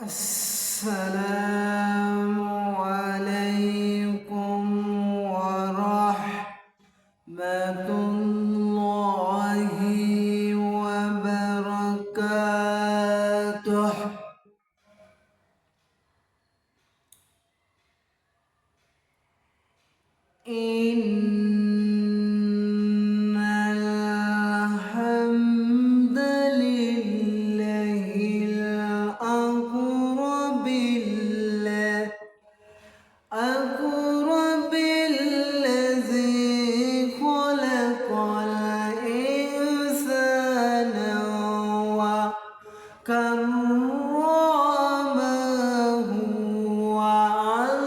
السلام عليكم ورحمة الله وبركاته. إن الحمد لله الأقرب الذي خلق الإنسان وكرمه وعلمه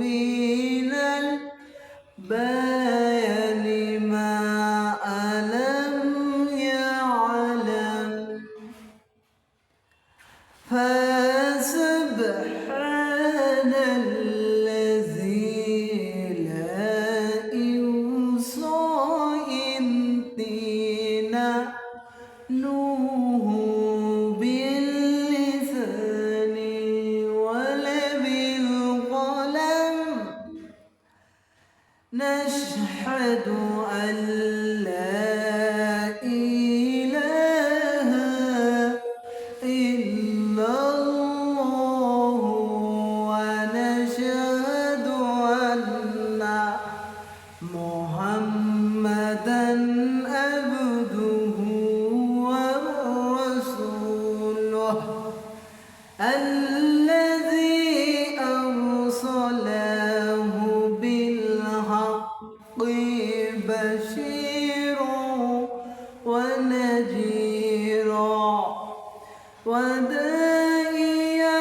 من البيان ما لم يعلم فسبحان الذي لا يحصى امتنانه باللسان ولا بالقلم. نشهد أن لا إله إلا الله ونشهد أن محمدًا عبده ورسوله الذي أرسله بالحق بشيرا ونذيرا وداعيا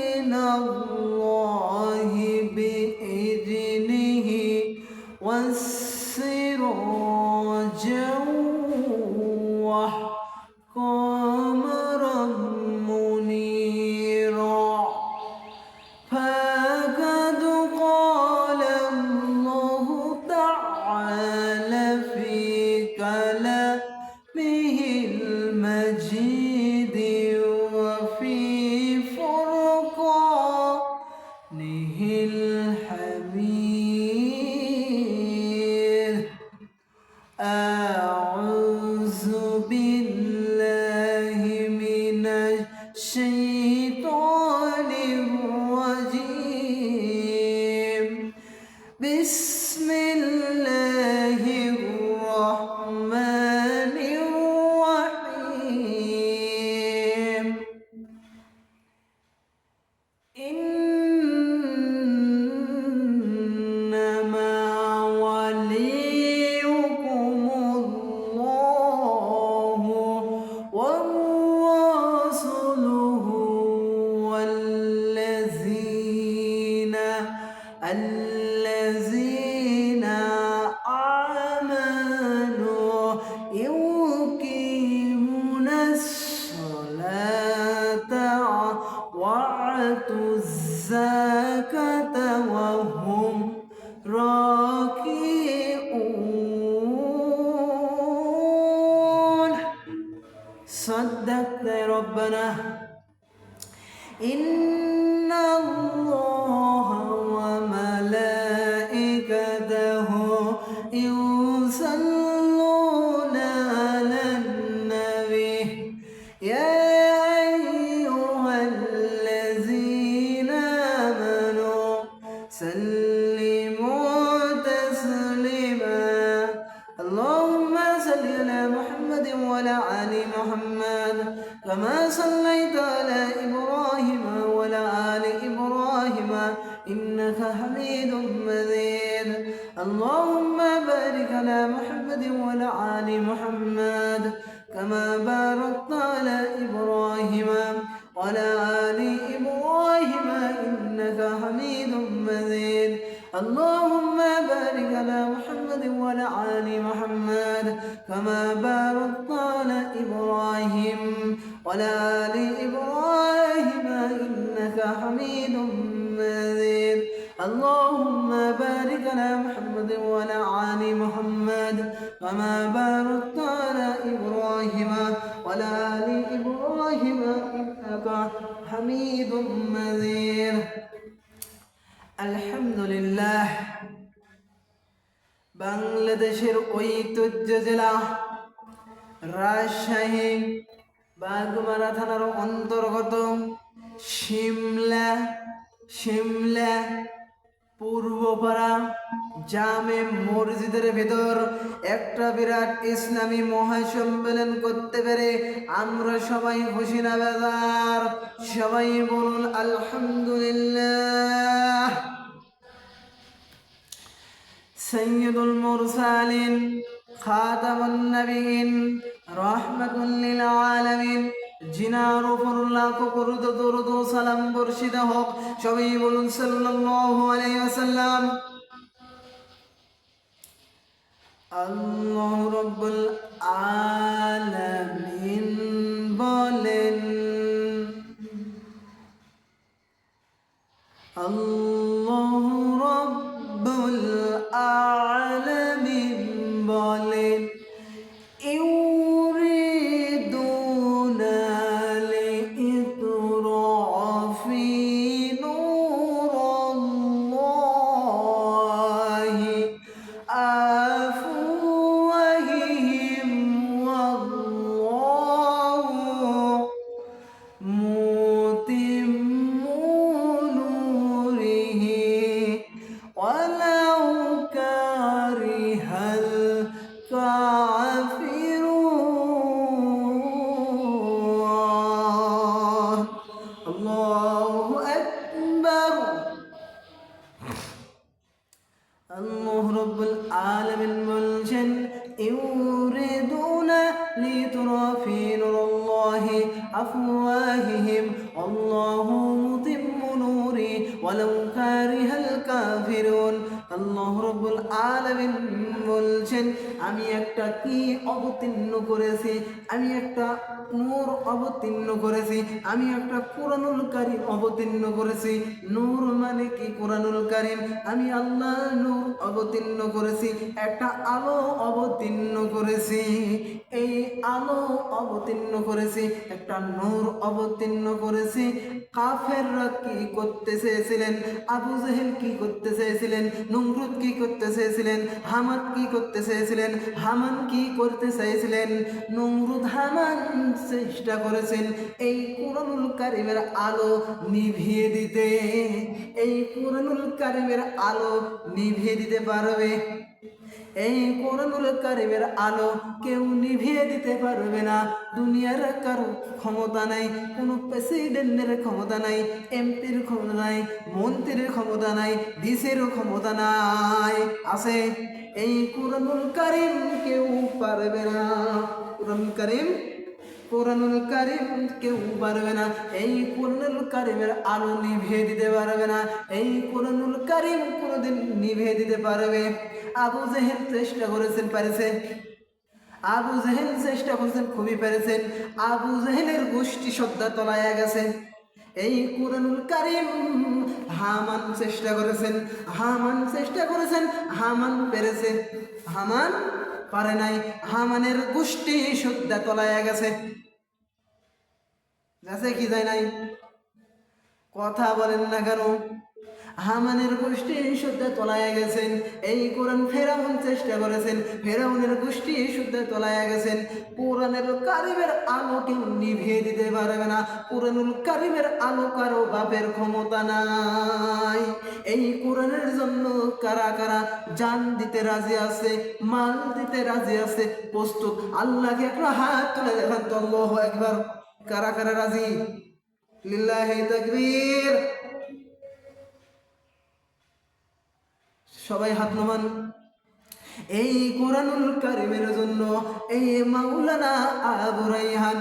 إلى الله بإذنه وسراجا وقمرا منيرا. فقد قال الله تعالى في كلامه المجيد وفي فرقانه الحميد. أعوذ بالله من الشيطان الرجيم. بسم الله الرحمن الرحيم. إنما وليكم الله ورسوله والذين آمنوا يقيمون الصلاة وآتوا الزكاة وهم راكعون. صدقت يا ربنا. إن الله وملائكته يصلون على النبي يا أيها الذين آمنوا سلموا تسليما. اللهم صل على محمد وعلى آل محمد كما صليت على إبراهيم وعلى آل إبراهيم إنك حميد مجيد. اللهم بارك على محمد وعلى آل محمد كما باركت على إبراهيم وعلى آل إبراهيم إنك حميد مجيد. اللهم بارك على محمد وعلى آل محمد كما باركت على إبراهيم وعلى آل إبراهيم إنك حميد مجيد. اللهم بارك على محمد وعلى آل محمد كما باركت على إبراهيم وعلى آل إبراهيم إنك حميد مجيد الحمد لله বাংলাদেশের ঐতিহ্য জেলা রাজশাহী বাগমারা থানার অন্তর্গত শিমলা পূর্বপাড়া জামে মসজিদের ভেতর একটা বিরাট ইসলামী মহাসম্মেলন করতে পেরে আমরা সবাই খুশি না বেজার? সবাই বলুন আলহামদুলিল্লাহ। সৈয়দুল মুরসালিন খাতামুন নবীন রাহমাতুল লিল আলামিন জিনার উপর লাখো করুদ দরুদ ও সালাম বর্ষিত হোক। সবাই বলুন সাল্লাল্লাহু আলাইহি ওয়াসাল্লাম। আল্লাহ রাব্বুল আলামিন বলেন, আল্লাহ রাব্বুল আলামিন বলেন, আল্লাহ রাব্বুল আলামিন বলছেন, ইউরিদুনা লিতুরাফি নূরাল্লাহি আফওয়াহিহিম আল্লাহু মুতিম্মু নূরি ওয়ালাউ কারিহাল কাফিরুন। আল্লাহ রাব্বুল আলামিন বলছেন, আমি একটা কি অবতীর্ণ করেছি, আমি একটা নূর অবতীর্ণ করেছি, আমি একটা কুরআনুল কারীম অবতীর্ণ করেছি। নূর মানে কি? কুরআনুল কারীম। আমি আল্লাহ নূর অবতীর্ণ করেছি, একটা আলো অবতীর্ণ করেছি। এই আলো অবতীর্ণ করেছি, একটা নূর অবতীর্ণ করেছি। কাফেররা কি করতে চেয়েছিলেন? আবু জেহেল কি করতে চেয়েছিলেন? নমরুদ কি করতে চেয়েছিলেন? হামান কি করতে চেয়েছিলেন? হামান কি করতে চাইছিলেন? নমরুদ হামান চেষ্টা করেছেন এই কুরআনুল কারীমের আলো নিভিয়ে দিতে। এই কুরআনুল কারীমের আলো নিভিয়ে দিতে পারবে? এই কুরআনুল কারীমের আলো কেউ নিভিয়ে দিতে পারবে না। দুনিয়ার কারো ক্ষমতা নাই, কোনো প্রেসিডেন্টের ক্ষমতা নাই, এমপির ক্ষমতা নাই, মন্ত্রীর ক্ষমতা নাই, ডিসির ক্ষমতা নাই। আছে এই কুরআনুল কারীম কেউ পারবে না। কুরআনুল কারীম কেউ পারবে না। এই কুরআনুল কারীমের আলো নিভিয়ে দিতে পারবে না। এই কুরআনুল কারীম কোনোদিন নিভিয়ে দিতে পারবে? আবু জেহেল চেষ্টা করেছেন, পারেছে? আবু জেহেল চেষ্টা করেছেন, খুবই পেরেছেন। আবু জেহেলের গোষ্ঠী শ্রদ্ধা তলায়া গেছে। এই কুরআনুল কারীম হামান চেষ্টা করেছেন, হামান পেরেছে? হামান পারে নাই। হামানের গোষ্ঠী শ্রদ্ধা তলায়া গেছে কি যায় নাই? কথা বলেন না কেন? হামানের গোষ্ঠী শুদ্ধে তলায় গেছেন। এই কোরআন ফেরাউন চেষ্টা করেছেন, ফেরাউনের গোষ্ঠী শুদ্ধে তলায় গেছেন। কোরআনের কারিমের আলো কেউ নিভিয়ে দিতে পারবে না। কোরআনুল কারিমের আলো কারো বাপের ক্ষমতা নাই। এই কোরআনের জন্য কারা কারা জান দিতে রাজি আছে, মাল দিতে রাজি আছে, প্রস্তুত? আল্লাহকে একটা হাত তুলে দেখান তো, আল্লাহু আকবার। কারা কারা রাজি? লিল্লাহি তাকবীর। সবাই হাত নামান। এই কোরআনুল কারীমের জন্য এই মাওলানা আবু রাইহান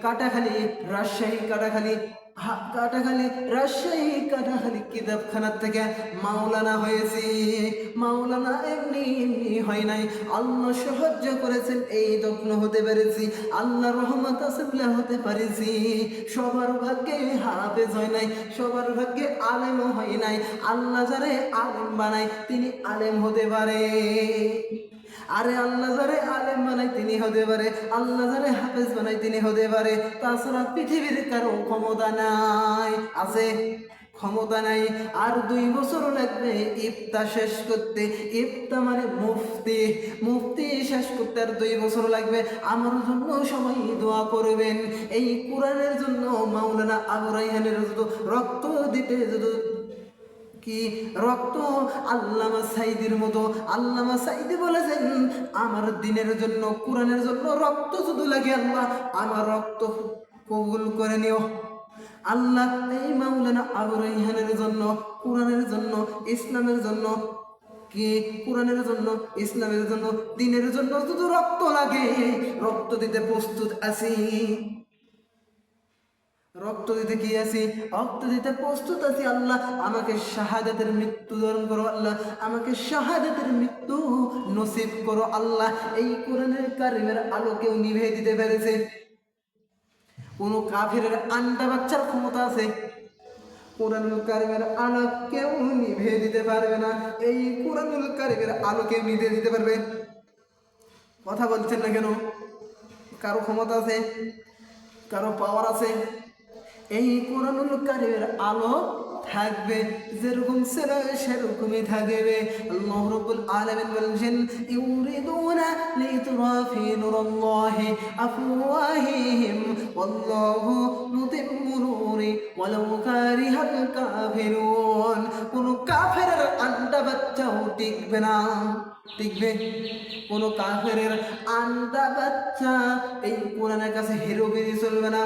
কাটাখালী রাজশাহী কাটাখালী কাটাখালী, রাজশাহী কাটাখালী কিতাবখানার থেকে মাওলানা হয়েছি। মাওলানা এমনি এমনি হয় নাই, আল্লাহ সাহায্য করেছেন এই যত্ন হতে পেরেছি, আল্লাহ রহমত আছে বলে হতে পারেছি। সবার ভাগ্যে হাফেজ হয় নাই, সবার ভাগ্যে আলেমও হয় নাই। আল্লাহ যারে আলেম বানায় তিনি আলেম হতে পারে। আরে আল্লাহ যারে আলেম বানায় তিনি হতে পারে, আল্লাহ যারে হাফেজ বানায় তিনি হতে পারে। তাছাড়া পৃথিবীর কারো ক্ষমতা নাই, আছে? ক্ষমতা নাই। আর 2 বছর লাগবে ইফতা শেষ করতে। ইফতা মানে মুফতি, মুফতি শেষ করতে আর 2 বছর লাগবে। আমার জন্য সবাই দোয়া করবেন। এই কোরআনের জন্য মাওলানা আবু রায়হানের রক্ত দিতে কি রক্ত, আল্লামা সাইদির মতো। আল্লামা সাইদি বলেছেন আমার দিনের জন্য, কোরআনের জন্য রক্ত যদি লাগে আল্লাহ আমার রক্ত কবুল করে নিও। আল্লাহ এই মাওলানা আবু রায়হানের জন্য, কোরআনের জন্য, ইসলামের জন্য, কি কোরআনের জন্য, ইসলামের জন্য, দিনের জন্য যদি রক্ত লাগে রক্ত দিতে প্রস্তুত আছি। রক্ত দিতে কি আছি? রক্ত দিতে প্রস্তুত আছি। আল্লাহ আমাকে শাহাদাতের মৃত্যু দান করো, আল্লাহ আমাকে শাহাদাতের মৃত্যু নসিব করো। আল্লাহ এই কোরআনের কারিমের আলো কেউ নিভে দিতে পেরেছে? কোন কাফিরের আন্ডা বাচ্চার ক্ষমতা আছে? কোরআনুল কারিমের আলো কেউ নিভে দিতে পারবে না। এই কোরআনুল কারিমের আলো কেউ নিভে দিতে পারবে? কথা বলছেন না কেন? কারো ক্ষমতা আছে? কারো পাওয়ার আছে? এই কোরআনুল কারিমের আলো থাকবে, যেরকম ছিল সেরকমই থাকবে। আল্লাহ রাব্বুল আলামিন বলেন ইউরিদুনা লিতুরাফি নূরাল্লাহি আফওয়াহিহিম ওয়াল্লাহু মুতিম্মু নূরি ওয়ালাউ কারিহাল কাফিরুন। কোন কাফেরের আন্ডা বাচ্চাও টিকবে না, টিকবে? কোন কাফেরের আন্ডা বাচ্চা এই কোরআনের কাছে হেরোগিরি চলবে না।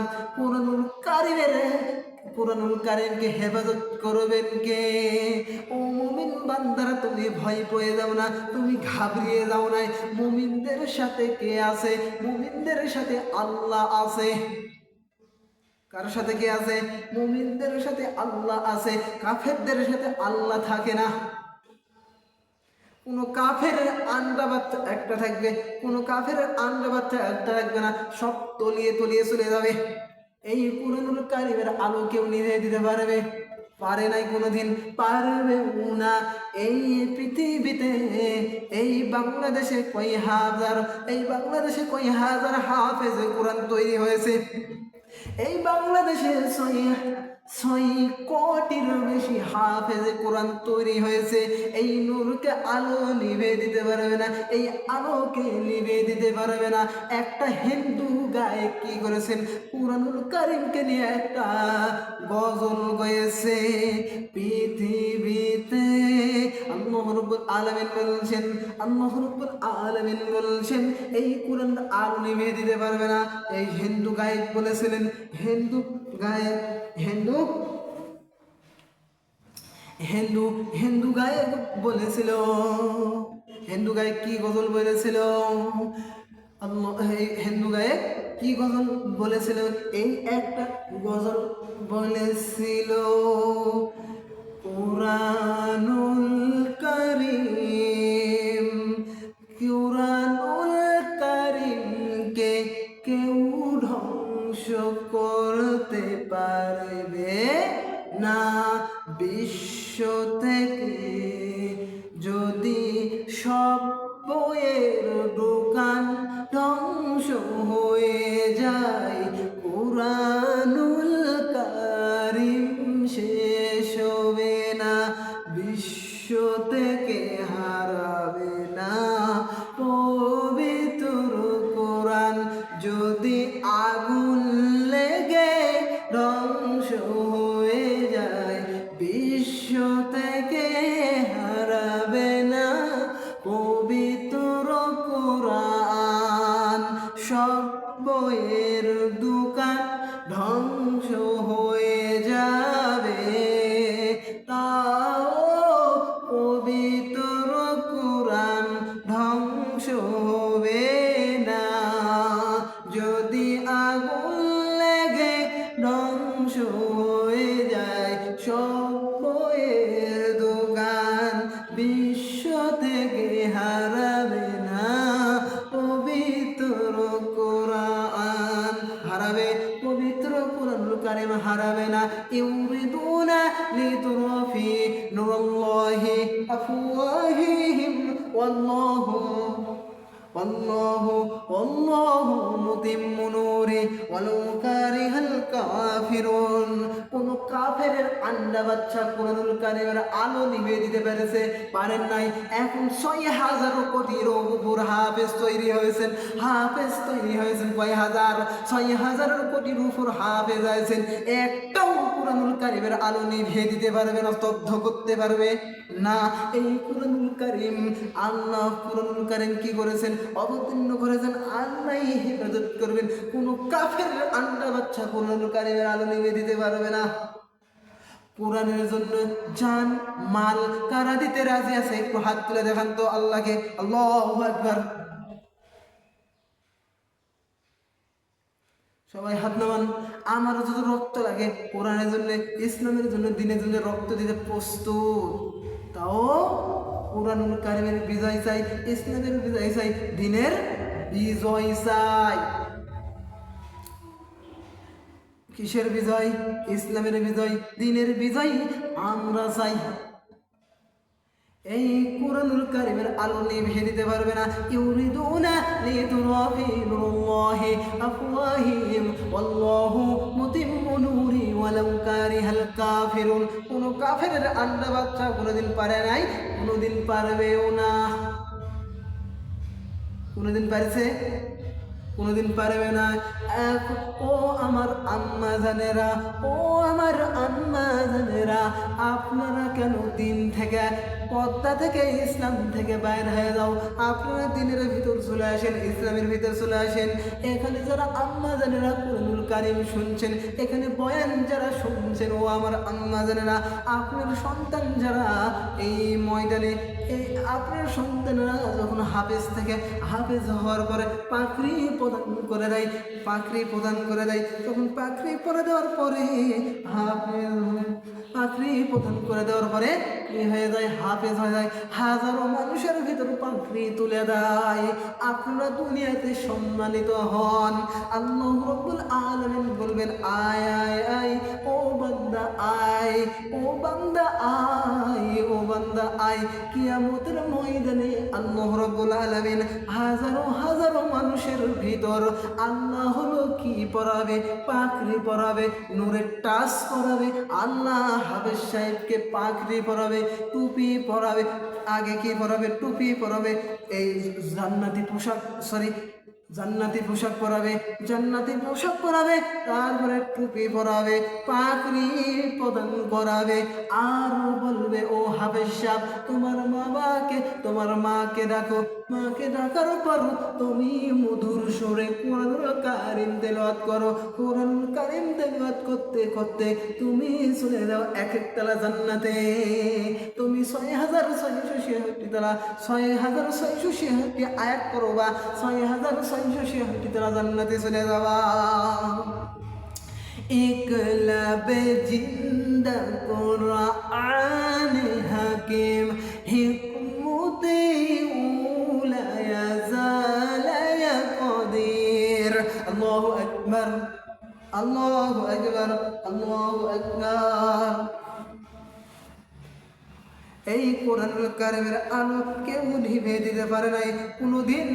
কোরআনুল কারিমকে হেফাজত করবেন কে? ও মুমিন বান্দারা, তুমি ভয় পেয়ে যাও না, তুমি ঘাবড়িয়ে যাও না। মুমিনদের সাথে কে আছে? মুমিনদের সাথে আল্লাহ আছে। কার সাথে কে আছে? মুমিনদের সাথে আল্লাহ আছে। কাফেরদের সাথে আল্লাহ থাকে না। কোন কাফের আন্ডা বাচ্চা একটা থাকবে, কোন কাফের আন্ডা বাচ্চা একটা থাকবে না, সব তলিয়ে তলিয়ে চলে যাবে। এই কোরআনুল কারিমের আলো কেউ নিভে দিতে পারবে? পারে নাই, কোনোদিন পারবে না। এই পৃথিবীতে, এই বাংলাদেশে কয় হাজার হাফেজ কোরআন তৈরি হয়েছে। এই বাংলাদেশে 6 কোটির বেশি হাফেজে কোরআন তৈরি হয়েছে। এই নূরকে আলো নিভে দিতে পারবে না, এই আলোকে নিভে দিতে পারবে না। একটা হিন্দু গায়ক কি করেছেন? কোরআনুল কারিমকে নিয়ে একটা গজল গেয়েছে। পৃথিবীতে আল্লাহ রাব্বুল আলামিন বলছেন এই কোরআন আলো নিভে দিতে পারবে না। এই হিন্দু গায়ক বলেছিলেন, হিন্দু গায়ক বলেছিল। হিন্দু গায়ক কি গজল বলেছিল? হিন্দু গায়ক কি গজল বলেছিল? এই একটা গজল বলেছিল, কুরআনুল কারীম, কুরআনুল কারীমকে কেউ ধ্বংস করতে পারবে না। বিশ্ব থেকে যদি সব বইয়ের দোকান ধ্বংস হয়ে যায়, কুরআনুল কারীম শেষ হবে না। বিশ্ব থেকে হারাবে না পবিত্র কোরআন। যদি আগুন লেগে ধ্বংস হয়ে যায়, বিশ্ব থেকে হারাবে না পবিত্র কোরআন। সব বইয়ের দোকান ধ্বংস হয়ে যাবে, তাও পবিত্র কোরআন ধ্বংস হবে না। যদি আগুন লেগে ধ্বংস বইয়ের দোকান বিশ্ব থেকে হারাবে না পবিত্র কোরআন, হারাবে পবিত্র কোরআনুল কারীম হারাবে না। ইউরিদুনা লিতুরফি নূরাল্লাহি আফওয়াহিহিম ওয়াল্লাহু মুতিম্মু নূরি ওয়ালাউ কারিহাল কাফিরুন। কোন কাফেরের আন্ডা বাচ্চা কোরআনুল কারীমের আলো নিভিয়ে দিতে পেরেছে? পারেন নাই। এখন ৬,০০০ কোটির উপর হাফেজ তৈরি হয়েছেন। হাফেজ তৈরি হয়েছেন কয় হাজার? ৬,০০০ কোটির উপর হাফেজ আছেন। একটাও কোরআনুল কারীমের আলো নিভিয়ে দিতে পারবে না, স্তব্ধ করতে পারবে না। এই কোরআনুল কারীম, আল্লাহ কোরআনুল কারীম কি করেছেন? অবতীর্ণ করেছেন। আল্লাহ হেফাজত করবেন। কোন কাফের আন্ডা বাচ্চা কোরআনুল কারীমের আলো নিভিয়ে দিতে পারবে না। কোরআনের জন্য জান মাল কারা দিতে রাজি আছে? একটু হাত তুলে দেখান তো আল্লাহকে। আল্লাহু আকবার। সবাই হাত নামান। আমার যত রক্ত লাগে কোরআনের জন্য, ইসলামের জন্য, দিনের জন্য রক্ত দিতে প্রস্তুত। তাও কোরআনুল কারীমের বিজয় চাই, ইসলামের বিজয় চাই, দিনের বিজয় চাই। কিসের বিজয়? ইসলামের বিজয়, দিনের বিজয় আমরা চাই। এই কোরআনুল কারীমের আলো নিভিয়ে দিতে পারবে না। ইউরিদুনা লিতুরফি নূরাল্লাহি আফওয়াহিহিম ওয়াল্লাহু মুতিম্মু নূরি ওয়ালাউ কারিহাল কাফিরুন। কোন কাফেরের আন্ডা বাচ্চা কোনোদিন পারে নাই, কোনোদিন পারবেও না। কোনোদিন পারছে? কোনোদিন পারবে না। ও আমার আম্মা জানেরা, ও আমার আম্মা জানেরা, আপনারা কেন দিন থেকে, পর্দা থেকে, ইসলাম থেকে বাইর হয়ে যাও? আপনারা দিনের ভিতর চলে আসেন, ইসলামের ভিতর চলে আসেন। এখানে যারা আম্মা জানেরা কোরআনুল কারীম শুনছেন, এখানে বয়ান যারা শুনছেন, ও আমার আম্মা জানেরা, আপনার সন্তান যারা এই ময়দানে, এই আপনার সন্তানরা যখন হাফেজ থেকে হাফেজ হওয়ার পরে পাকড়ি প্রদান করে দেয়, পাকড়ি প্রদান করে দেয়, তখন পাকড়ি পরে দেওয়ার পরে হাফেজ, পাকড়ি প্রদান করে দেওয়ার পরে কি হয়ে যায়? হাফেজ হয়ে যায়। হাজারো মানুষের ভিতর পাকড়ি তুলে দেয়। আপনারা দুনিয়াতে সম্মানিত হন। আল্লাহ রাব্বুল আলামিন বলবেন, আয় আয় আয় ও বান্দা আয়, ও বান্দা আয়, ও বান্দা আয়। কিয়ামতের ময়দানে আল্লাহ রাব্বুল আলামিন হাজারো হাজারো মানুষের ভিতর আল্লাহ হলো কি পরাবে? পাকড়ি পরাবে, নূরের টাচ করাবে। আল্লাহ হাফেজ সাহেবকে পাকড়ি পরাবে, টুপি পরাবে। আগে কি পরাবে? টুপি পরাবে, এই জান্নাতি পোশাক, জান্নাতি পোশাক পরাবে, জান্নাতি পোশাক পরাবে, তারপরে টুপি পরাবে, পাকড়ি প্রদান করাবে। আর বলবে, ও হাফেজ সাহেব, তোমার বাবাকে, তোমার মাকে ডাকো। মাকে ডাকার পর তুমি মধুর সুরে কোরআনুল কারীম তেলাওয়াত করো। কোরআনুল কারীম তেলাওয়াত করতে করতে তুমি চলে যাও এক একতলা জান্নাতে। তুমি ৬,৬৬৬ তালা, ৬,৬৬৬ আয়াত করবা, ৬,৬৬৬ তালা জান্নাতে চলে যাবা। ইকলাবে জিন্দা কোরআন হাকিম, হিকমতে উলা ইয়াজালা কদির। আল্লাহু আকবার, আল্লাহু আকবার, আল্লাহু আকবার। এই কোরআনুল কারীমের আলো কেউ নিভিয়ে দিতে পারে নাই কোনোদিন।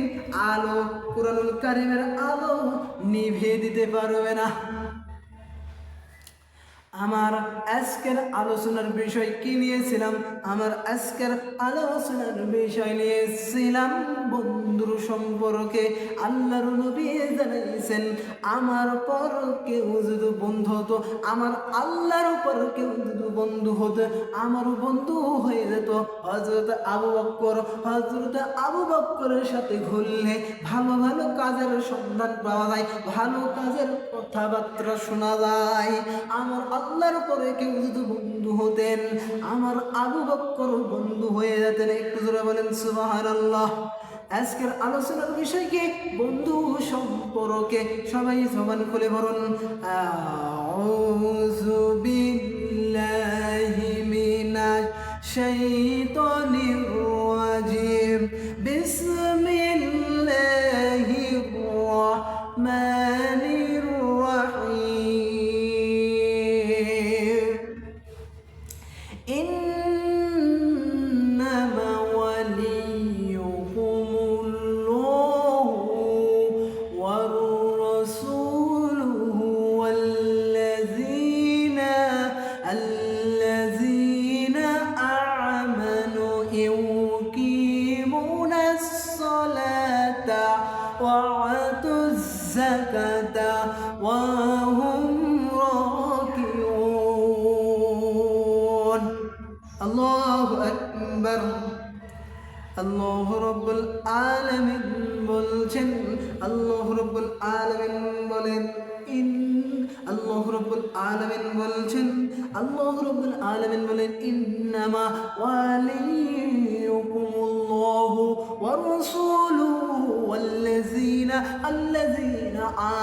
আলো, কোরআনুল কারীমের আলো নিভিয়ে দিতে পারবে না। আমার আজকের আলোচনার বিষয় কি নিয়েছিলাম? আমার আজকের আলোচনার বিষয় নিয়েছিলাম বন্ধুর সম্পর্কে। আল্লাহর নবী জানাইছেন, আমার পর কেউ যদি বন্ধু হতো, আমার আল্লাহর উপর কেউ যদি বন্ধু হতো, আমার বন্ধু হয়ে যেত হযরত আবু বকর। হযরত আবু বকরের সাথে ঘুরলে ভালো ভালো কাজের সন্ধান পাওয়া যায়, ভালো কাজের কথাবার্তা শোনা যায়। আমার আল্লাহর পরে কেউ যদি বন্ধু হতেন, আমার আবু বকর বন্ধু হয়ে যেতেন। একটু জোরে বলেন সুবহানাল্লাহ। আজকের আলোচনার বিষয় কি? বন্ধু সম্পর্কে। সবাই জবান খুলে বলুন, আউযু বিল্লাহি الشيطان الرجيم بسم الله الرحمن الرحيم إنما وليكم الله ورسوله الذين آمنوا يقيمون الصلاة وآتوا الزكاة وهم راكعون الله أكبر আল্লাহ রাব্বুল আলামিন বলছেন আল্লাহ রাব্বুল আলামিন বলেন আল্লাহ রাব্বুল আলামিন বলছেন আল্লাহ রাব্বুল আলামিন বলেন ইন্নামা ওয়ালিয়ুকুমুল্লাহু ওয়া রাসূলুহু ওয়াল্লাযীনা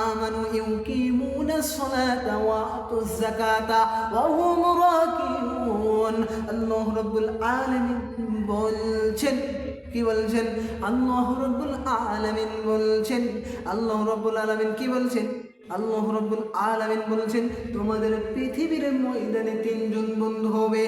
আমানু ইউকিমুনাস সালাতা ওয়া আতুজ যাকাতা ওয়া হুম রাকিউন আল্লাহ রাব্বুল আলামিন বলছেন কি বলছেন আল্লাহ রাব্বুল আলামিন বলছেন আল্লাহ রাব্বুল আলামিন কি বলছেন আল্লাহ রাব্বুল আলামিন বলছেন তোমাদের পৃথিবীর ময়দানে তিনজন বন্ধু হবে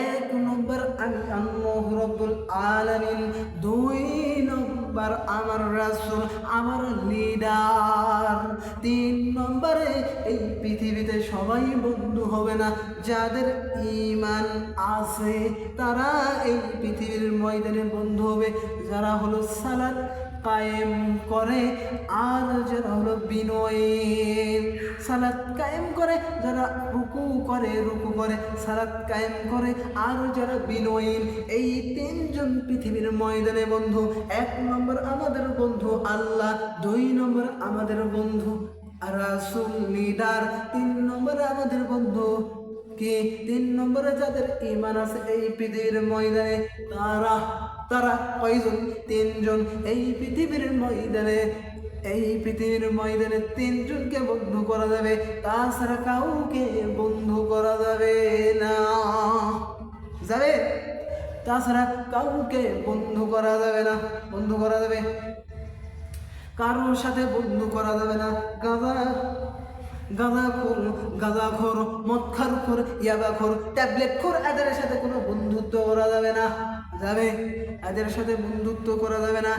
এক নম্বর আমি আল্লাহ রাব্বুল আলামিন দুই নম্বর আমার রাসূল আমার লিডার তিন নম্বরে এই পৃথিবীতে সবাই বন্ধু হবে না যাদের ঈমান আছে তারা এই পৃথিবীর ময়দানে বন্ধু হবে যারা হলো সালাত কায়েম করে আর যারা হলো বিনয়ী সালাত কায়েম করে যারা রুকু করে সালাত কায়েম করে আর যারা বিনয়ী এই তিনজন পৃথিবীর ময়দানে বন্ধু এক নম্বর আমাদের বন্ধু আল্লাহ দুই নম্বর আমাদের বন্ধু রাসূল লিডার তিন নম্বরে আমাদের বন্ধু কি তিন নম্বরে যাদের ঈমান আছে এই পৃথিবীর ময়দানে তারা কয়জন তিনজন এই পৃথিবীর ময়দানে তিনজনকে বন্ধু করা যাবে তাছাড়া কাউকে বন্ধু করা যাবে না যাবে তাছাড়া কাউকে বন্ধু করা যাবে না বন্ধু করা যাবে কারোর সাথে বন্ধু করা যাবে না গাঁজাখোর মদখারখোর ইয়াবাখোর ট্যাবলেটখোর এদের সাথে কোনো বন্ধুত্ব করা যাবে না এদের সাথে বন্ধুত্ব করা যাবে না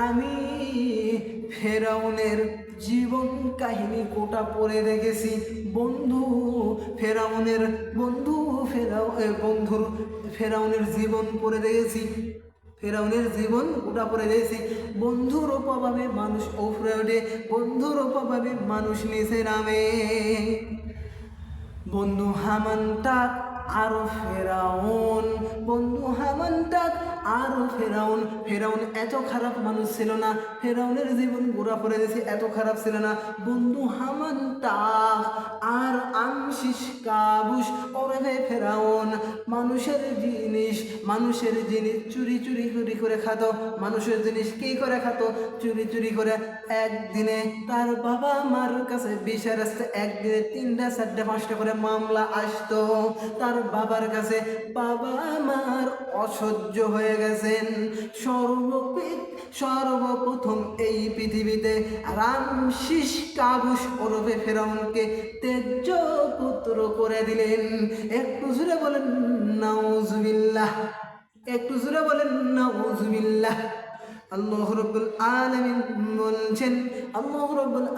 আমি ফেরাউনের জীবন কাহিনী কোটা পড়ে দেখেছি ফেরাউনের জীবন পড়ে দেখেছি ফেরাউনের জীবন ওটা পড়ে দিয়েছি বন্ধুর অভাবে মানুষ ওপরে ওঠে বন্ধুর অভাবে মানুষ নিচে নামে বন্ধু হামান টাক আরো ফেরাউন বন্ধু হামান টাক আরো ফেরাউন এত খারাপ মানুষ ছিল না ফেরাউনের জীবন গোড়া পড়ে দিয়েছে এত খারাপ ছিল না বন্ধু হামান টাক আর আমশিস কাবুস ওরে ফেরাউন মানুষের জিনিস চুরি করে খাত মানুষের জিনিস কি করে খাত চুরি করে একদিনে তার বাবা মার কাছে বিচার আসতে একদিনে 3টা 4টা 5টা করে মামলা আসতো তার বাবার কাছে বাবা মার অসহ্য হয়ে গেছেন সর্বপ্রথম এই পৃথিবীতে রামশিস কাবুস ওরফে ফেরাউনকে তেজ্য পুত্র করে দিলেন একটু জোরে বলেন নাউজুবিল্লাহ আল্লাহ রাব্বুল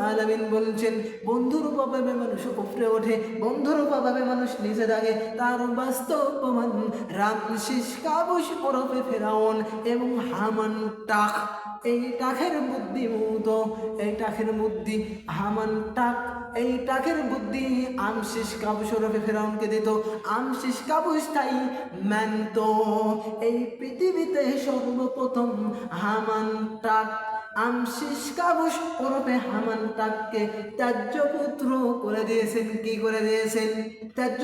আলামিন বলছেন বন্ধুর অভাবে মানুষ উপরে ওঠে বন্ধুর অভাবে মানুষ নিচে থাকে তার বাস্তব প্রমাণ রামশিস কাবুস ওরফে ফেরাউন এবং হামান টাক এই টাকের বুদ্ধি হামান টাক এই টাকের বুদ্ধি আমশিস কাবুস ওরফে ফেরাউনকে দিত আমশিস কাবুস তাই মানত এই পৃথিবীতে সর্বপ্রথম হামান টাক আমশিস কাবুস ওরফে হামান টাককে ত্যায্য পুত্র করে দিয়েছেন কি করে দিয়েছেন ত্যায্য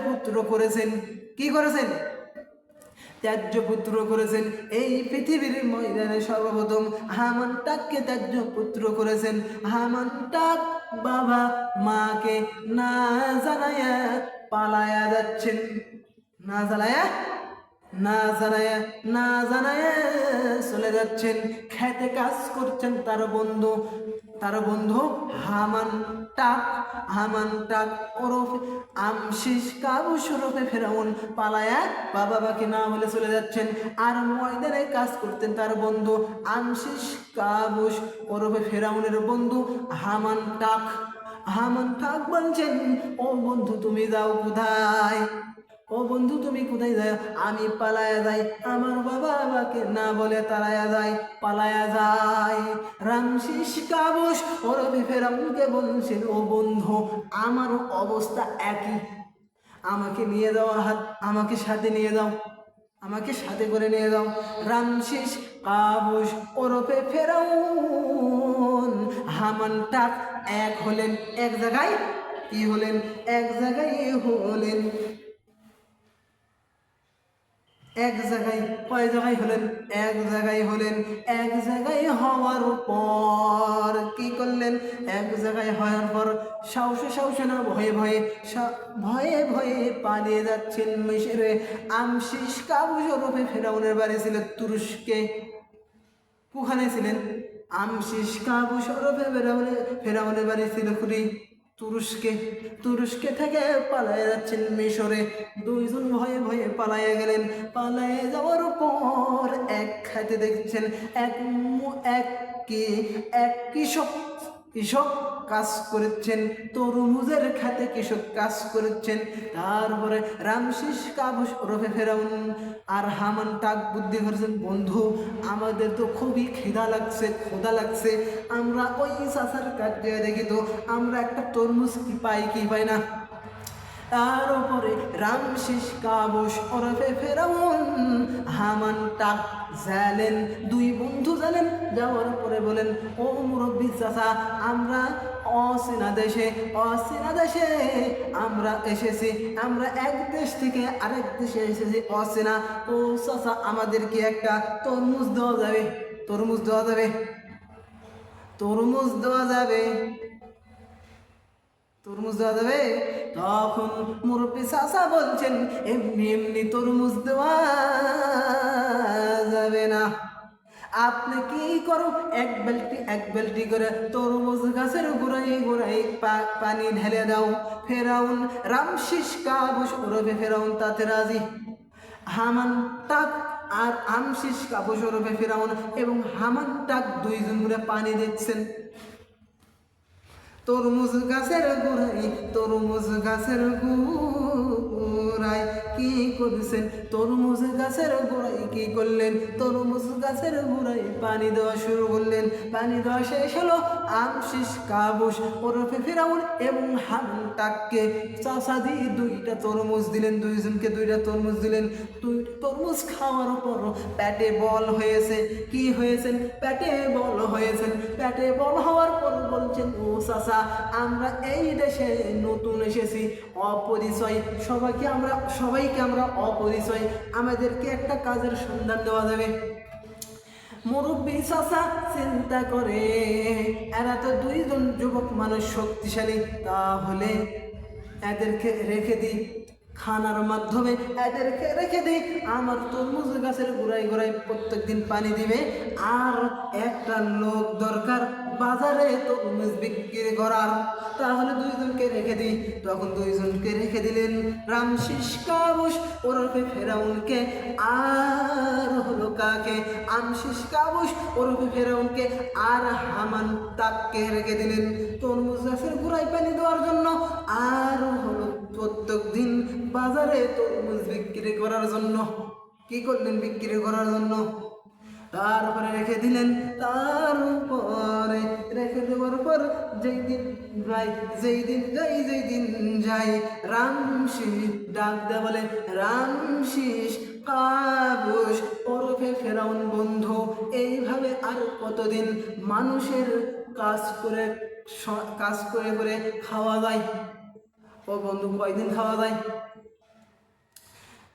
পুত্র করেছেন কি করেছেন ত্যায্য পুত্র করেছেন এই পৃথিবীর ময়দানে সর্বপ্রথম হামান টাককে ত্যায্য পুত্র করেছেন হামান টাক বাবা মাকে না জানায়া পালায়া যাচ্ছেন না জ্বালায়া না জানায় না জানায় চলে যাচ্ছেন, খেতে কাজ করছেন তার বন্ধু হামান টাক হামান টাক ওরফে আমশিস কাবুস ওরফে ফেরাউন পালায়া বাবাকে না বলে চলে যাচ্ছেন। আর ময়দানে কাজ করতেন তার বন্ধু আমশিস কাবুস ওরফে ফেরাউনের বন্ধু হামান টাক বলছেন, ও বন্ধু তুমি যাও কোথায়, ও বন্ধু তুমি কোথায় যাও? আমি পালায়া যাই, আমার বাবা আমাকে না বলে তাড়ায়া যায়, পালায়া যায়। রামশিস কাবুস ওরফে ফেরাউনকে বলছেন, ও বন্ধু আমার অবস্থা একই, আমাকে নিয়ে যাও, আমাকে সাথে নিয়ে যাও, আমাকে সাথে করে নিয়ে যাও। রামশিস কাবুস ওরফে ফেরাউন হামানটাক এক হলেন এক জায়গায়, কি হলেন এক জায়গায় হলেন, এক জায়গায় কয় জায়গায় হলেন এক জায়গায় হলেন। এক জায়গায় হওয়ার পর কি করলেন, এক জায়গায় হওয়ার পর সাহসে না ভয়ে ভয়ে পালিয়ে যাচ্ছেন মিশরে। আমশিস কাবুস ওরফে ফেরাউনের বাড়ি ছিল তুরস্কে। কোখানে ছিলেন? আমশিস কাবুস ওরফে ফেরাউনের বাড়ি ছিল তুরস্কে থেকে পালায়ে যাচ্ছেন মিশরে। দুইজন ভয়ে পালায়ে গেলেন। পালায়ে যাওয়ার পর এক খাতে দেখছেন এক কৃষক কাজ করেছেন, তরমুজের খাতে কৃষক কাজ করেছেন। তারপরে রামশিস কাবুস ওরফে ফেরাউন আর হামান টাক বুদ্ধি করেছেন, বন্ধু আমাদের তো খুবই ক্ষুধা লাগছে, আমরা ওই চাষার কাটতে দেখি তো আমরা একটা তরমুজ কি পাই না। তার উপরে রামশিস কাবুস ওরফে ফেরাউন হামান টাক জালেন, দুই বন্ধু জানেন। যাওয়ার পরে বলেন, ও মুরব্বী চাচা আমরা অচেনা দেশে আমরা এসেছি, আমরা এক দেশ থেকে আরেক দেশে এসেছি অচেনা। ও চাচা আমাদেরকে একটা তরমুজ দেওয়া যাবে? তরমুজ দেওয়া যাবে? তখন মুরব্বী চাচা বলছেন, এমনি তরমুজ দেওয়া যাবে না, আপনি কি করো এক বালতি করে তরমুজ গাছের গোড়ায় পানি ঢেলে দাও। ফেরাউন রামশিস কাবুস ওরফে ফেরাউন তাতে রাজি। হামান টাক আর আমশিস কাবুস ওরফে ফেরাউন এবং হামান টাক দুইজন মিলে পানি দিচ্ছেন তরমুজ গাছের গোড়ায় কি করছেন? তরমুজ গাছের গোড়ায় কি করলেন? তরমুজ গাছের গোড়ায় পানি দেওয়া শুরু করলেন। পানি দেওয়া শেষ হলো। আমশিস কাবুস ওরফে ফেরাউন এবং হামান টাককে চাচা দিয়ে দুইজনকে দুইটা তরমুজ দিলেন। তরমুজ খাওয়ার পর পেটে বল হয়েছে। কি হয়েছেন? পেটে বল হওয়ার পর বলছেন, ও চাচা আমরা এই দেশে নতুন এসেছি, অপরিচয়, সবাইকে আমরা অপরিচয়, আমাদেরকে একটা কাজের সন্ধান দেওয়া যাবে? মুরব্বী চাচা চিন্তা করে, এরা তো দুইজন যুবক মানুষ শক্তিশালী, তাহলে এদেরকে রেখে দিই, খানার মাধ্যমে এদেরকে রেখে দিই। আমার তরমুজ গাছের গোড়ায় প্রত্যেকদিন পানি দিবে, আর একটা লোক দরকার বাজারে তরমুজ বিক্রি করার, তাহলে দুইজনকে রেখে দিই। তখন দুইজনকে রেখে দিলেন, রামশিস কাবুস ওরফে ফেরাউনকে আর হলো কাকে? আমশিস কাবুস ওরফে ফেরাউনকে আর হামান টাককে রেখে দিলেন তরমুজ গাছের গোড়ায় পানি দেওয়ার জন্য, আর হলো প্রত্যেক দিন বাজারে তরমুজ বিক্রি করার জন্য। কি করলেন? বিক্রি করার জন্য। তারপরে রেখে দিলেন। তারপরে রেখে দেওয়ার পর যেই দিন যাই রামশিস ডাক দেয়া বলে, রামশিস কাবুস ওরফে ফেরাউন বন্ধু এইভাবে আর কতদিন মানুষের কাজ করে খাওয়া যায়? ও বন্ধু কয়দিন খাওয়া যায়?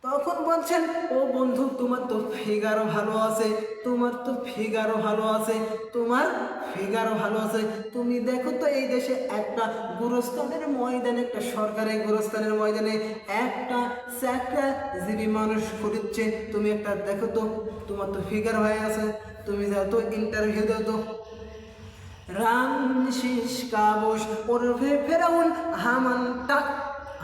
তখন বলছেন, ও বন্ধু তোমার তো ফিগারও ভালো আছে, তোমার তো ফিগারও ভালো আছে, তোমার ফিগারও ভালো আছে, তুমি দেখো তো এই দেশে একটা গোরস্থানের ময়দানে, একটা সরকারি গোরস্থানের ময়দানে একটা চাকরাজীবী মানুষ খুঁজছে, তুমি একটা দেখো তো, তোমার তো ফিগার হয়ে আছে, তুমি যাও তো ইন্টারভিউ দাও তো। রামসিস কাবুস ওরফে ফেরাউন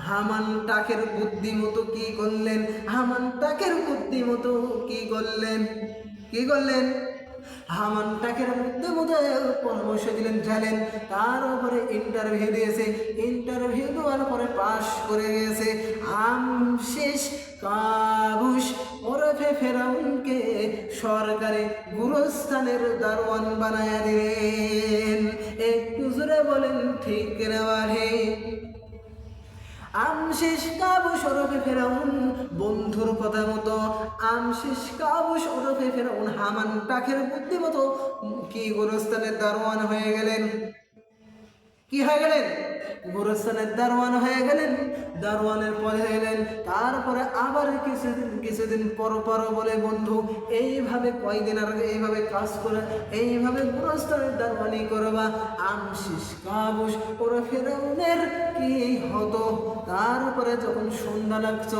হামান টাকের বুদ্ধিমতো কি করলেন, হামান টাকের বুদ্ধিমতো কি করলেন হামান টাকের বুদ্ধিমতো পরামর্শ দিলেন, জানেন, তার উপরে ইন্টারভিউ দিয়েছে, ইন্টারভিউ দেওয়ার পরে পাশ করে গেছে। হামশেষ কাবুস ওরফে ফেরাউনকে সরকারি গুরুস্থানের দারোয়ান বানায়া দিলেন। একটু জোরে বলেন ঠিক না বাড়ে? আমশেষ কাবুস ওরফে ফেরাউন বন্ধুর কথা মতো, আমশেষ কাবুস ওরফে ফেরাউন হামান টাকের বুদ্ধি মতো কি গোরস্থানের দারোয়ান হয়ে গেলেন। কি হয়ে গেলেন? গোরস্থানের দারোয়ান হয়ে গেলেন, দারোয়ানের পরে হয়ে গেলেন। তারপরে আবার কিছুদিন পর বলে, বন্ধু এইভাবে কয়দিন আর এইভাবে কাজ করে, এইভাবে গোরস্থানের দারোয়ানি করবা। আমশিস কাবুস ওরা ফেরাউনের কি হতো? তারপরে যখন সন্ধ্যা লাগছো,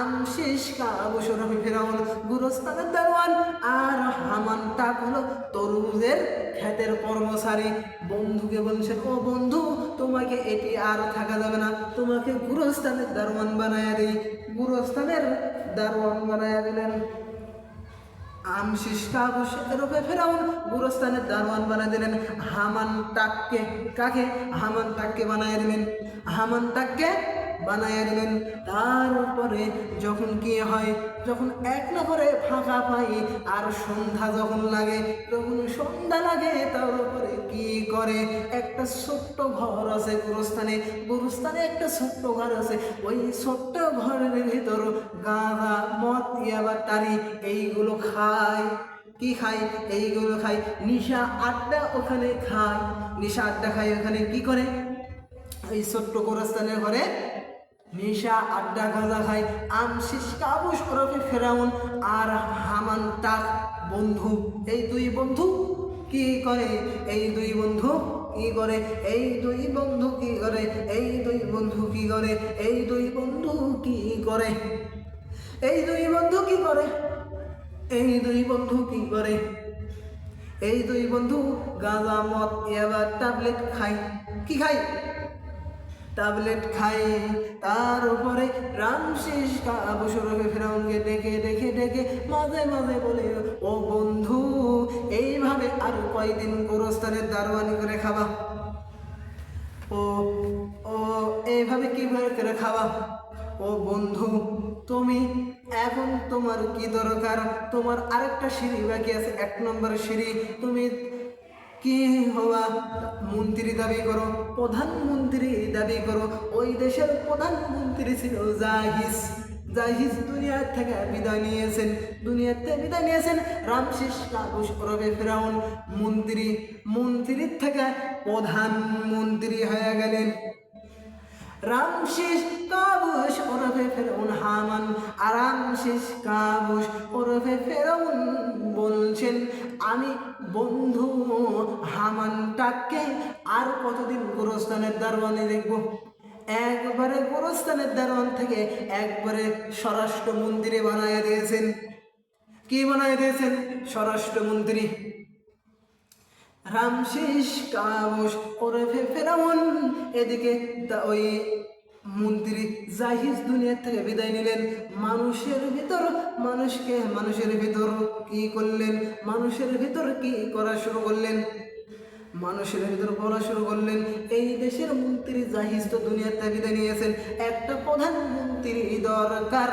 আমশিস কাবুস ওরা ফেরাউন গোরস্থানের দারোয়ান, আর হামান টাক হলো তরমুজের ক্ষেতের কর্মচারী। বন্ধুকে বলছেন, ও বন্ধু তোমাকে এটি আর থাকা যাবে না, তোমাকে গুরুস্থানের দারোয়ান বানায়া দিই। গুরুস্থানের দারোয়ান বানায়া দিলেন। আমশিস কাবুস ওরফে ফেরাউন গুরুস্থানের দারোয়ান বানায় দিলেন হামান টাককে। কাকে? হামান টাককে বানায় দিলেন, হামান টাককে বানায় দিলেন। তারপরে যখন কি হয়, যখন এক না করে ফাঁকা পাই আর সন্ধ্যা যখন লাগে, তার উপরে কি করে, একটা ছোট্ট ঘর আছে গুরুস্থানে একটা ছোট্ট ঘর আছে। ওই ছোট্ট ঘরের ভিতর গাঁজা, মদ, ইয়াবা, তারি এইগুলো খায়। কি খায়? এইগুলো খায়। নিশা আড্ডা ওখানে খায়, নিশা আড্ডা খায় ওখানে। কি করে? এই ছোট্ট গোরস্থানের ঘরে নিশা আড্ডা গাঁজা খায়। আমশিস কাবুস ওরফে ফেরাউন আর হামান টাক বন্ধু, এই দুই বন্ধু কি করে? এই দুই বন্ধু কি করে? এই দুই বন্ধু কি করে? এই দুই বন্ধু কি করে? এই দুই বন্ধু কি করে? এই দুই বন্ধু কি করে? এই দুই বন্ধু কি করে? এই দুই বন্ধু গাঁজা, মদ, ইয়াবা, ট্যাবলেট খায়। কি খায়? ট্যাবলেট খাই। তার উপরে রামশেষ কাবুস ওরফে ফেরাউনকে ডেকে মাঝে মাঝে বলে, ও বন্ধু এইভাবে আর কয়দিন গোরস্থানের দারোয়ানি করে খাবা? ও ও এইভাবে কিভাবে করে খাবা? ও বন্ধু তুমি এখন তোমার কি দরকার? তোমার আরেকটা সিঁড়ি বাকি আছে, 1 নম্বর সিঁড়ি। তুমি কি হওয়া? মন্ত্রী দাবি করো, প্রধানমন্ত্রী দাবি করো। ওই দেশের প্রধানমন্ত্রী ছিল জাহিজ। দুনিয়ার থেকে বিদায় নিয়েছেন। রামশেষ কাবুস ওরফে ফেরাউন মন্ত্রীর থেকে প্রধানমন্ত্রী হয়ে গেলেন। রামশেষ কাবুস ওরফে ফেরাউন হামান আর রামশেষ কাবুস ওরফে ফেরাউন বলছেন, আমি বন্ধু হামানটাকে আর কতদিন গোরস্থানের দারোয়ানে দেখব? একবারে গোরস্থানের দারোয়ান থেকে একবারে স্বরাষ্ট্রমন্ত্রী বানায় দিয়েছেন। কি বানায় দিয়েছেন? স্বরাষ্ট্রমন্ত্রী। রামশেষ কাবুস ওরফে ফেরাউন এদিকে ওই মন্ত্রী জাহিজ দুনিয়ার থেকে বিদায় নিলেন। মানুষের ভিতর কি করলেন? মানুষের ভিতর কি করা শুরু করলেন? মানুষের ভিতর বলা শুরু করলেন, এই দেশের মন্ত্রী জাহিজ তো দুনিয়ার থেকে বিদায় নিয়েছেন, একটা প্রধানমন্ত্রী দরকার,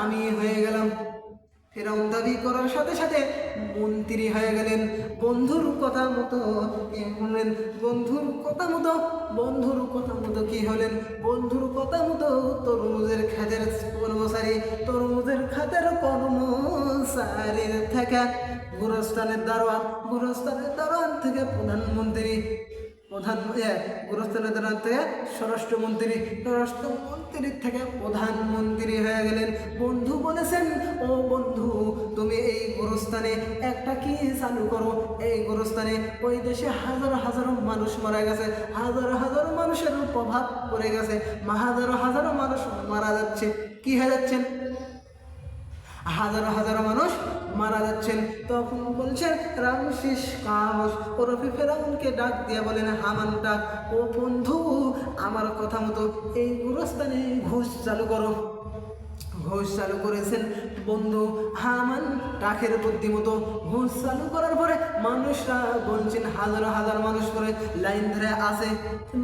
আমি হয়ে গেলাম। ফেরাউন দাবি করার সাথে সাথে মন্ত্রী হয়ে গেলেন। বন্ধুর কথা মতো কি হলেন? বন্ধুর কথা মতো কি হলেন? বন্ধুর কথা মতো তরমুজের খাতের কর্মচারীর থেকে গোরস্থানের দারোয়ান থেকে গোরস্থানের থেকে স্বরাষ্ট্রমন্ত্রী থেকে প্রধানমন্ত্রী হয়ে গেলেন। বন্ধু বলেছেন, ও বন্ধু তুমি এই গোরস্থানে একটা কি চালু করো, এই গোরস্থানে ওই দেশে হাজারো হাজারো মানুষ মারা গেছে, হাজারো হাজারো মানুষের প্রভাব পড়ে গেছে, হাজারো হাজারো মানুষ মারা যাচ্ছে। কি হয়ে যাচ্ছেন? হাজারো হাজারো মানুষ মারা যাচ্ছেন। তখন বলছেন রামসিস কাবস ওরফে ফেরাউনকে ডাক দিয়ে বলেন, হামান ডাক, ও বন্ধু আমার কথা মতো এই গোরস্থানে ঘুষ চালু করো। ঘুষ চালু করেছেন বন্ধু হামান টাকের বুদ্ধি মতো ঘুষ চালু করার পরে মানুষরা বলছেন, হাজার হাজার মানুষ করে লাইন ধরে আসে।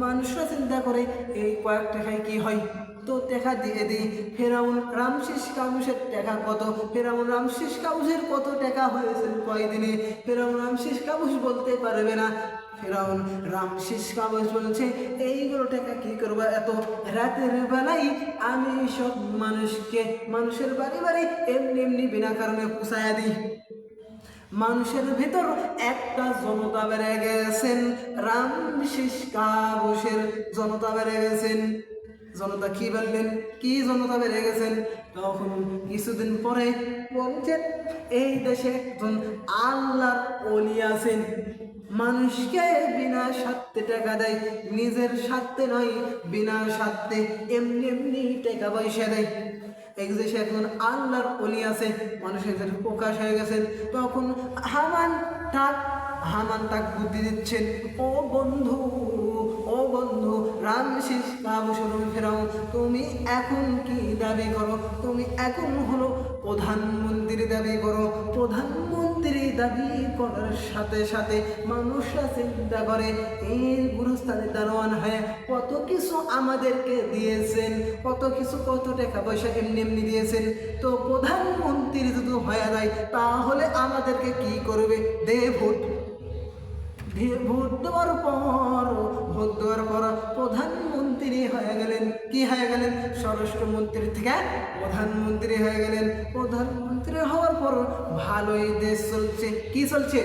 মানুষরা চিন্তা করে এই কয়েক টাকায় কি হয়, তো টাকা দিয়ে দিই। ফেরাউন রামসিস কাবুসের টাকা কত? ফেরাউন রামসিস কাবুসের কত টাকা হয়েছে কয়দিনে? ফেরাউন রামসিস কাবুস বলতে পারবে না। ফেরাউন রামসিস কাবুস বলছে, এইগুলো টাকা কি করবো, এত রাতের বেলায় আমি সব মানুষের বাড়ি বাড়ি এমনি এমনি বিনা কারণে পুষায়া দিই। মানুষের ভিতর একটা জনতা বেড়ে গেছেন, রামসিস কাবুসের জনতা বেড়ে গেছেন। জনতা কি বললেন, কি জনতা বেড়ে গেছেন? তখন কিছুদিন পরে বলছেন, এই দেশে একজন আল্লাহর ওলি আছেন, মানুষকে বিনা স্বার্থে টাকা দেয়, নিজের স্বার্থে নয়, বিনা স্বার্থে এমনি এমনি টাকা পয়সা দেয়। এক দেশে একজন আল্লাহর ওলি আছে, মানুষের কাছে প্রকাশ হয়ে গেছেন। তখন হামান তাক বুদ্ধি দিচ্ছেন, ও বন্ধু রামসিস কাবুস ফেরাউন, তুমি এখন কি দাবি করো? তুমি এখন হলো প্রধানমন্ত্রী দাবি করো। প্রধানমন্ত্রী দাবি করার সাথে সাথে মানুষরা চিন্তা করে, এই গুরুস্থানে দারোয়ান হয়ে কত কিছু আমাদেরকে দিয়েছেন, কত কিছু, কত টাকা পয়সা এমনি এমনি দিয়েছেন, তো প্রধানমন্ত্রী যদি হয়ে যায় তাহলে আমাদেরকে কি করবে? দে ভোট। ভোট দেওয়ার পর প্রধানমন্ত্রী হয়ে গেলেন। কি হয়ে গেলেন? স্বরাষ্ট্রমন্ত্রী থেকে প্রধানমন্ত্রী হয়ে গেলেন। প্রধানমন্ত্রী হওয়ার পর ভালোই দেশ চলছে। কি চলছে?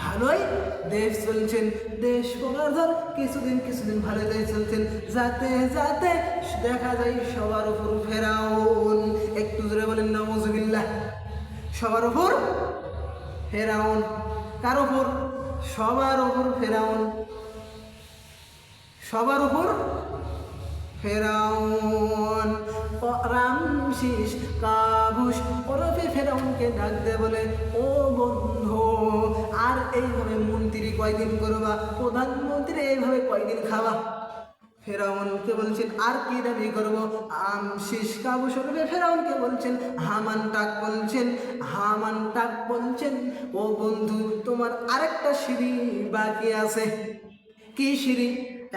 ভালোই দেশ চলছেন। দেশ পরাধর কিছুদিন ভালো দেশ চলছেন, যাতে যাতে দেখা যায় সবার উপর ফেরাউন। একটু জোরে বলেন নাউজুবিল্লাহ। সবার উপর ফেরাউন। কার উপর? সবার উপর ফেরাউন। সবার উপর ফেরাউন। রামসিস কাবুস ওরফে ফেরাউনকে ডাক দে বলে, ও বন্ধু আর এইভাবে মন্ত্রী কয়দিন করবা, প্রধানমন্ত্রী এইভাবে কয়দিন খাওয়া? ফেরাউনকে বলছেন, আর কি দাবি করবো? রামসিস কাবুস ওরফে ফেরাউনকে বলছেন, হামান টাক বলছেন, ও বন্ধু তোমার আরেকটা সিঁড়ি বাকি আছে। কি সিঁড়ি?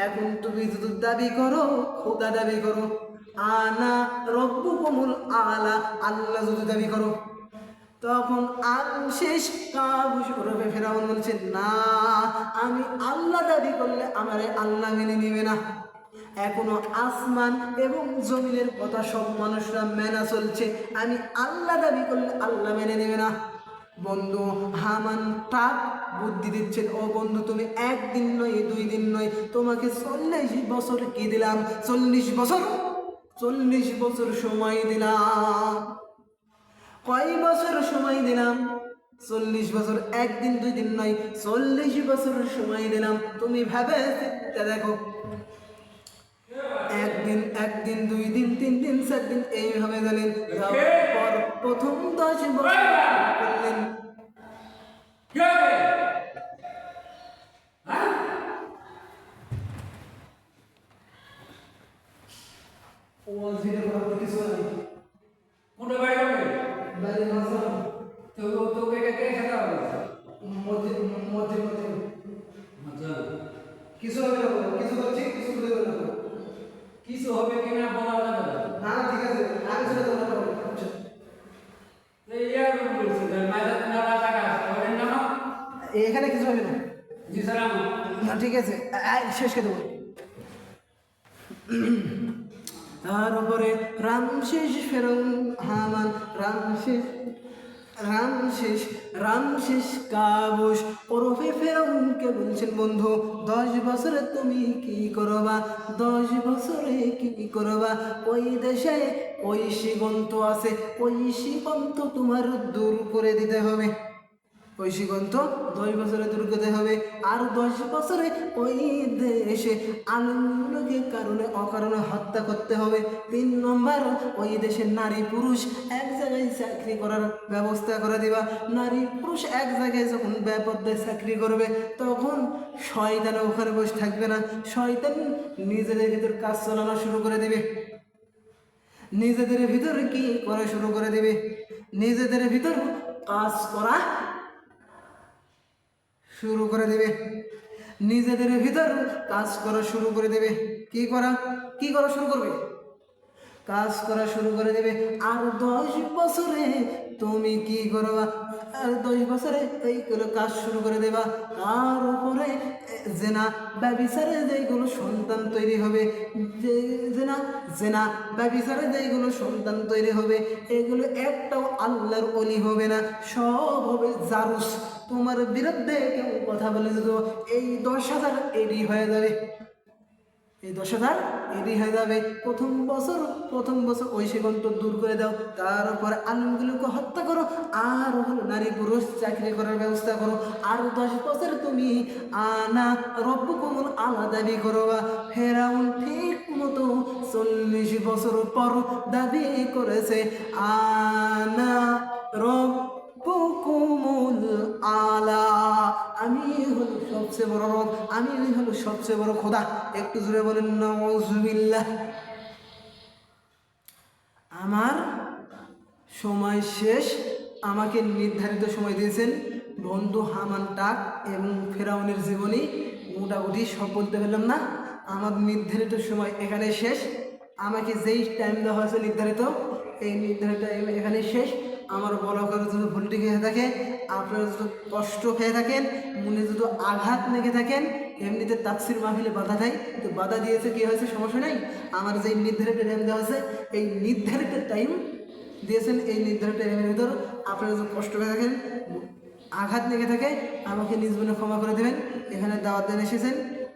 এখন তুমি যদি দাবি করো, খোদা দাবি করো, আনা রব্বুকুমুল আলা, আল্লাহ যদি দাবি করো, তখন রামসিস কাবুস ওরফে ফেরাউন বলছেন, না আমি আল্লাহ দাবি করলে আমারে আল্লাহ মেনে নিবে না। এখনো আসমান এবং জমিনের কথা সব মানুষরা মেনা চলছে, আমি আল্লাহ দাবি করলে আল্লাহ মেনে নেবে না। বন্ধু হামান টাক বুদ্ধি দিচ্ছেন, ও বন্ধু তুমি একদিন নয়, 2 দিন নয়, তোমাকে 40 বছর কি দিলাম? 40 বছর সময় দিলাম। কয় বছর সময় দিলাম? 40 বছর। একদিন 2 দিন নয়, 40 বছর সময় দিলাম। তুমি ভেবে দেখো, একদিন 2 দিন 3 দিন 4 দিন এইভাবে গেলেন। পর প্রথম 10 বছর করলেন। কিছু হবে না, কিছু করছি, কিছু করে দেবো না, কিছু হবে কিনা বলা যাবে না। না ঠিক আছে, আমি সেটা তোমার বলবো। এখানে কিছু হবে না। জি স্যার। না ঠিক আছে, শেষ করে দেবো। তার উপরে রামসিস ফেরাউন হামান রামসিস রামশেষ রামশেষ কাবুস ওরফে ফেরাউনকে বলছেন, বন্ধু 10 বছরে তুমি কি করবা, 10 বছরে কি করবা? ওই দেশে ওই সিগন্ত আছে, ওই সিগন্ত তোমার দূর করে দিতে হবে। ওই সিগন্ত 10 বছরে দূর করতে হবে। আর 10 বছরে ওই দেশে আলমগুলোকে কারণে অকারণে হত্যা করতে হবে। 3 নম্বর, ওই দেশের নারী পুরুষ এক জায়গায় চাকরি করার ব্যবস্থা করে দিবা। নারী পুরুষ এক জায়গায় যখন বেপরদায় চাকরি করবে, তখন শয়তান ওখানে বসে থাকবে না। শয়তান নিজেদের ভিতর কাজ চালানো শুরু করে দেবে। নিজেদের ভিতর কি করা শুরু করে দেবে? নিজেদের ভিতর কাজ করা শুরু করে দেবে। নিজেদের ভিতর কাজ করা শুরু করে দেবে। কি করা শুরু করবে? কাজ করা শুরু করে দেবে। আর 10 বছরে তুমি কি করবা? আর 10 বছরে এইগুলো কাজ শুরু করে দেবা। তার উপরে জেনা ব্যভিচারে যেইগুলো সন্তান তৈরি হবে, যে জেনা ব্যভিচারে যেইগুলো সন্তান তৈরি হবে, এগুলো একটাও আল্লাহর ওলি হবে না, সব হবে জারুস। তোমার বিরুদ্ধে কেউ কথা বলে যদি এই 10,000 এডি হয়ে যাবে, এই 10,000 এডি হয়ে যাবে। প্রথম বছর ওই সিগন্ত দূর করে দাও। তারপরে আলমগুলোকে হত্যা করো। আর হলো নারী পুরুষ চাকরি করার ব্যবস্থা করো। আর 10 বছর তুমি আনা রব্বুকুমুল আলা দাবি করবা। ফেরাউন ঠিক মতো 40 বছর পর দাবি করেছে, আনা রব্বুকুমুল আলা, আমি হলো সবচেয়ে বড় রব, আমি হলো সবচেয়ে বড় খোদা। একটু জোরে বলেন নাউযুবিল্লাহ। আমার সময় শেষ। আমাকে নির্ধারিত সময় দিয়েছেন বন্ধু হামান টাক এবং ফেরাউনের জীবনী মোটামুটি সব বলতে পারলাম না। আমার নির্ধারিত সময় এখানে শেষ। আমাকে যেই টাইম দেওয়া হয়েছে নির্ধারিত, এই নির্ধারিত এখানে শেষ। আমার বলা করে যদি ভুলটি খেয়ে থাকে, আপনারা যদি কষ্ট খেয়ে থাকেন, মনে যদি আঘাত লেগে থাকেন, এমনিতে তাফসির মাহফিলে বাধা দেয়, তো বাধা দিয়েছে, কি হয়েছে, সমস্যা নেই। আমার যেই নির্ধারিত টাইম দেওয়া হয়েছে, এই নির্ধারিত টাইম দিয়েছেন, এই নির্ধারিত টাইমের ভিতর আপনারা যদি কষ্ট পেয়ে থাকেন, আঘাত লেগে থাকে, আমাকে নিজ মনে ক্ষমা করে দেবেন। এখানে দাওয়াত দেন এসেছেন,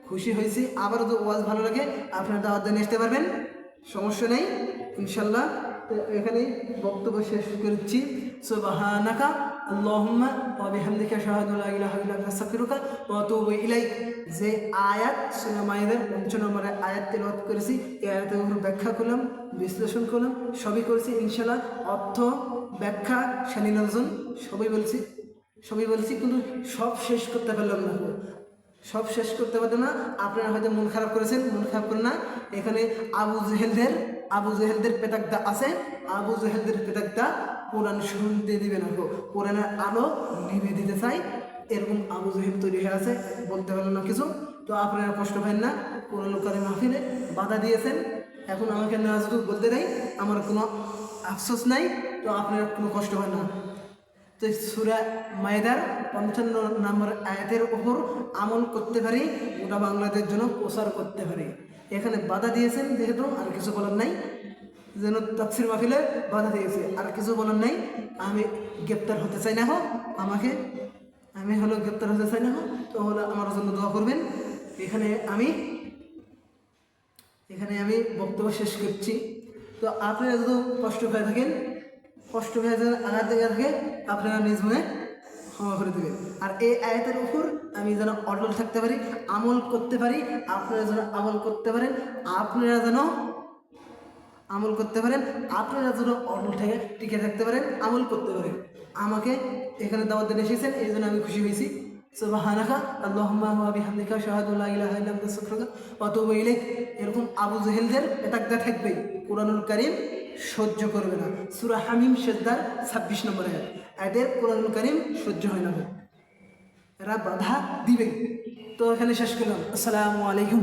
খুশি হয়েছি। আবারও যদি ওয়াজ ভালো লাগে আপনারা দাওয়াত দেন আসতে পারবেন, সমস্যা নেই ইনশাল্লাহ। তো এখানে বক্তব্য শেষ করছি। সুবহানাকা আল্লাহুম্মা ওয়া বিহামদিকা আশহাদু আল্লা ইলাহা ইল্লা আনতা আস্তাগফিরুকা ওয়া আতুবু ইলাইক। যে আয়াত সূরা মাইদার 5 নম্বরের আয়াত তেলাওয়াত করেছি, এই আয়াতের উপর ব্যাখ্যা করলাম, বিশ্লেষণ করলাম, সবই করেছি ইনশাল্লাহ। অর্থ, ব্যাখ্যা, শালীনর্জন সবই বলছি, কিন্তু সব শেষ করতে পারলাম না। সব শেষ করতে পারলাম না। আপনারা হয়তো মন খারাপ করেছেন, মন খারাপ করেন না। এখানে আবু জেহেলদের পেতাকদা আছে। আবু জেহেলদের পেতাকদা কোরআন শুনতে দিবে না, কোরআনের আলো নিভে দিতে চাই, এরকম আবু জেহেল তৈরি হয়ে আছে। বলতে পারলাম না কিছু, তো আপনারা কষ্ট পান না। কোরআন কারীম মাহফিলে বাধা দিয়েছেন, এখন আমাকে না যদি বলতে দেয় আমার কোনো আফসোস নাই, তো আপনারা কোনো কষ্ট পান না। তো সূরা মাইদার 55 নম্বর আয়াতের উপর আমল করতে পারি, গোটা বাংলাদেশের জন্য প্রচার করতে পারি। এখানে বাধা দিয়েছেন যেহেতু আর কিছু বলার নাই, যেন তাফসীর মাহফিলে বাধা দিয়েছে, আর কিছু বলার নাই। আমি গ্রেপ্তার হতে চাই না, আমি গ্রেপ্তার হতে চাই না, তো হলো আমার জন্য দোয়া করবেন। এখানে আমি বক্তব্য শেষ করছি। তো আপনারা যদি কষ্ট পেয়ে থাকেন, আঘাত লেগে থাকে, আপনারা নিজ মনে ক্ষমা করে দেবেন। আর এই আয়াতের উপর আমি যেন অটল থাকতে পারি, আমল করতে পারি, আপনারা যেন আমল করতে পারেন, আপনারা যেন অটল থেকে টিকে থাকতে পারেন, আমল করতে পারেন। আমাকে এখানে দাওয়াত দিয়ে এসেছেন, এই জন্য আমি খুশি হয়েছি। সুবহানাকা আল্লাহুম্মা ওয়া বিহামদিকা আশহাদু আল্লা ইলাহা ইল্লা আনতা আস্তাগফিরুকা ওয়া আতুবু ইলাইক। এরকম আবু জেহেলদের পেতাকদা থাকবে, কুরআনুল কারীম সহ্য করবে না। সূরা হামিম সেজদার 26 নম্বর আয়াত। এদের কুরআনুল কারীম সহ্য হয় না, এরা বাধা দিবে। তো এখানে শেষ করলাম। আসসালামু আলাইকুম।